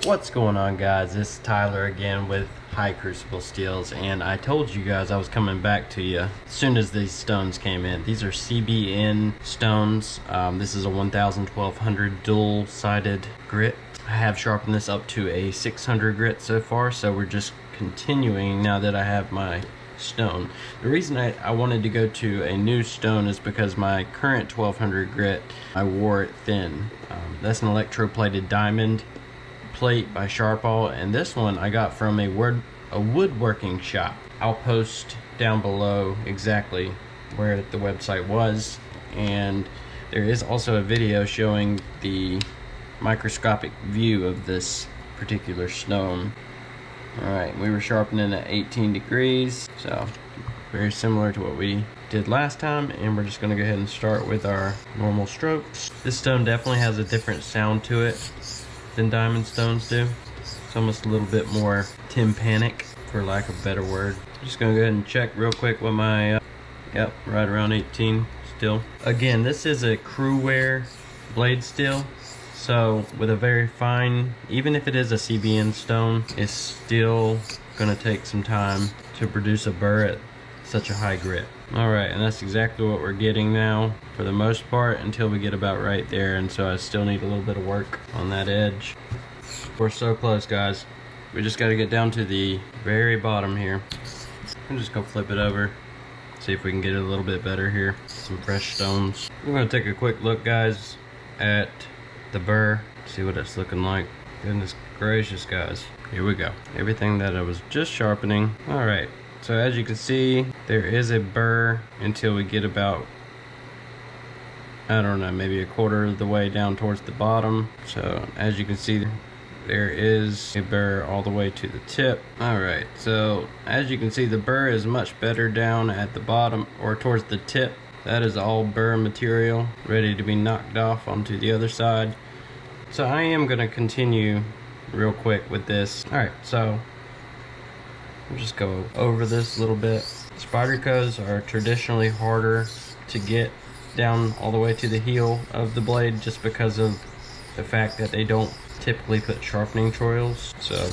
What's going on, guys? This is Tyler again with High Crucible Steels, and I told you guys I was coming back to you as soon as these stones came in. These are CBN stones. This is a 1200 dual-sided grit. I have sharpened this up to a 600 grit so far, so we're just continuing now that I have my stone. The reason I wanted to go to a new stone is because my current 1200 grit, I wore it thin. That's an electroplated diamond plate by Sharpall, and this one I got from a woodworking shop. I'll post down below exactly where the website was, and there is also a video showing the microscopic view of this particular stone. Alright, we were sharpening at 18 degrees, so very similar to what we did last time, and we're just going to go ahead and start with our normal strokes. This stone definitely has a different sound to it than diamond stones do. It's almost a little bit more tympanic, for lack of a better word. I'm just gonna go ahead and check real quick with my yep, right around 18 still. Again, this is a Cruwear blade steel, so with a very fine, even if it is a CBN stone, it's still gonna take some time to produce a burr at such a high grit. Alright, and that's exactly what we're getting now for the most part until we get about right there, and so I still need a little bit of work on that edge. We're so close, guys. We just got to get down to the very bottom here. I'm just gonna flip it over, see if we can get it a little bit better here. Some fresh stones. We're gonna take a quick look, guys, at the burr, see what it's looking like. Goodness gracious, guys. Here we go. Everything that I was just sharpening. Alright. So as you can see, there is a burr until we get about, I don't know, maybe a quarter of the way down towards the bottom. So as you can see, there is a burr all the way to the tip. Alright, so as you can see, the burr is much better down at the bottom or towards the tip. That is all burr material ready to be knocked off onto the other side. So I am going to continue real quick with this. Alright, so I'll just go over this a little bit. Spydercos are traditionally harder to get down all the way to the heel of the blade just because of the fact that they don't typically put sharpening choils. So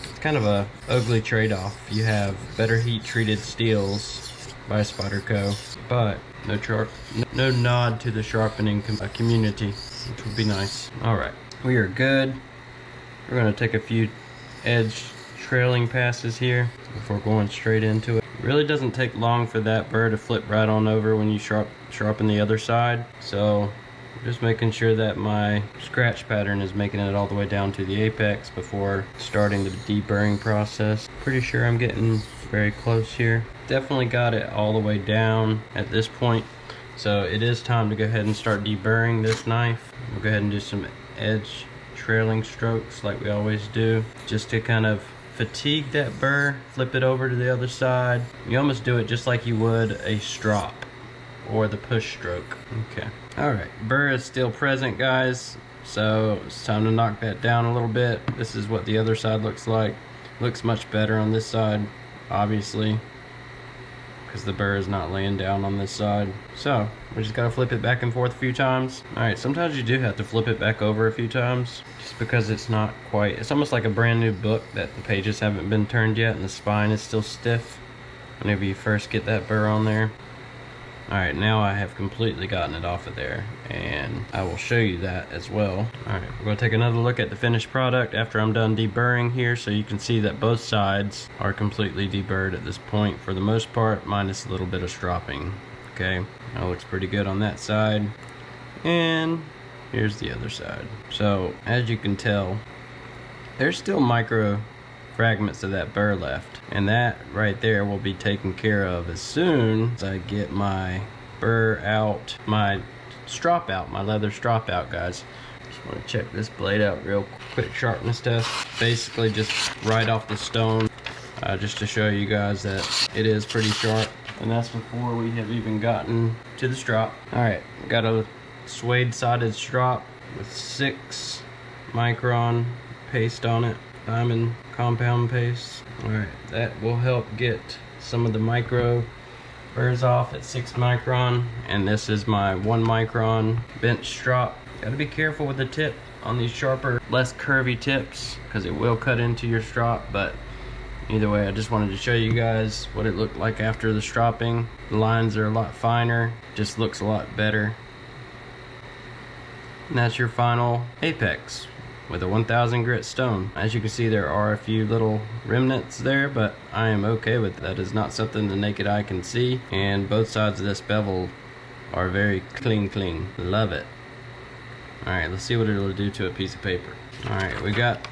it's kind of a ugly trade-off. You have better heat treated steels by Spyderco, but no nod to the sharpening community, which would be nice. Alright, we are good. We're going to take a few edge trailing passes here before going straight into it. It really doesn't take long for that burr to flip right on over when you sharpen the other side. So just making sure that my scratch pattern is making it all the way down to the apex before starting the deburring process. Pretty sure I'm getting very close here. Definitely got it all the way down at this point. So it is time to go ahead and start deburring this knife. We'll go ahead and do some edge trailing strokes like we always do, just to kind of fatigue that burr, flip it over to the other side. You almost do it just like you would a strop or the push stroke. Okay. Alright, burr is still present, guys, so it's time to knock that down a little bit. This is what the other side looks like. Looks much better on this side, obviously, because the burr is not laying down on this side. So we just gotta flip it back and forth a few times. Alright, sometimes you do have to flip it back over a few times just because it's not quite, it's almost like a brand new book that the pages haven't been turned yet and the spine is still stiff whenever you first get that burr on there. Alright, now I have completely gotten it off of there, and I will show you that as well. Alright, we're going to take another look at the finished product after I'm done deburring here, so you can see that both sides are completely deburred at this point for the most part, minus a little bit of stropping. Okay, that looks pretty good on that side, and here's the other side. So as you can tell, there's still micro fragments of that burr left, and that right there will be taken care of as soon as I get my burr out, my strop out, my leather strop out, guys. Just want to check this blade out real quick, sharpness test. Basically just right off the stone, just to show you guys that it is pretty sharp, and that's before we have even gotten to the strop. Alright, got a suede sided strop with 6 micron paste on it, diamond compound paste. Alright, that will help get some of the micro burrs off at 6 micron, and this is my 1 micron bench strop Gotta be careful with the tip on these sharper, less curvy tips, because it will cut into your strop. But either way, I just wanted to show you guys what it looked like after the stropping. The lines are a lot finer, just looks a lot better. And that's your final apex with a 1000 grit stone. As you can see, there are a few little remnants there, but I am okay with that. That is not something the naked eye can see. And both sides of this bevel are very clean. Love it. Alright, let's see what it'll do to a piece of paper. Alright, we got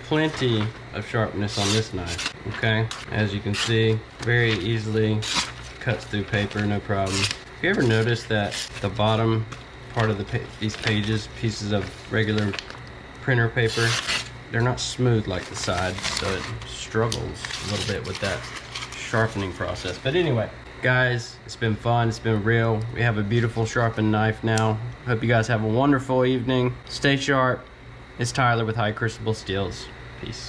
plenty of sharpness on this knife. Okay, as you can see, very easily cuts through paper, no problem. Have you ever noticed that the bottom part of these pages, pieces of regular printer paper, they're not smooth like the sides, so it struggles a little bit with that sharpening process. But anyway, guys, it's been fun, it's been real. We have a beautiful sharpened knife now. Hope you guys have a wonderful evening. Stay sharp. It's Tyler with High Crucible Steels. Peace.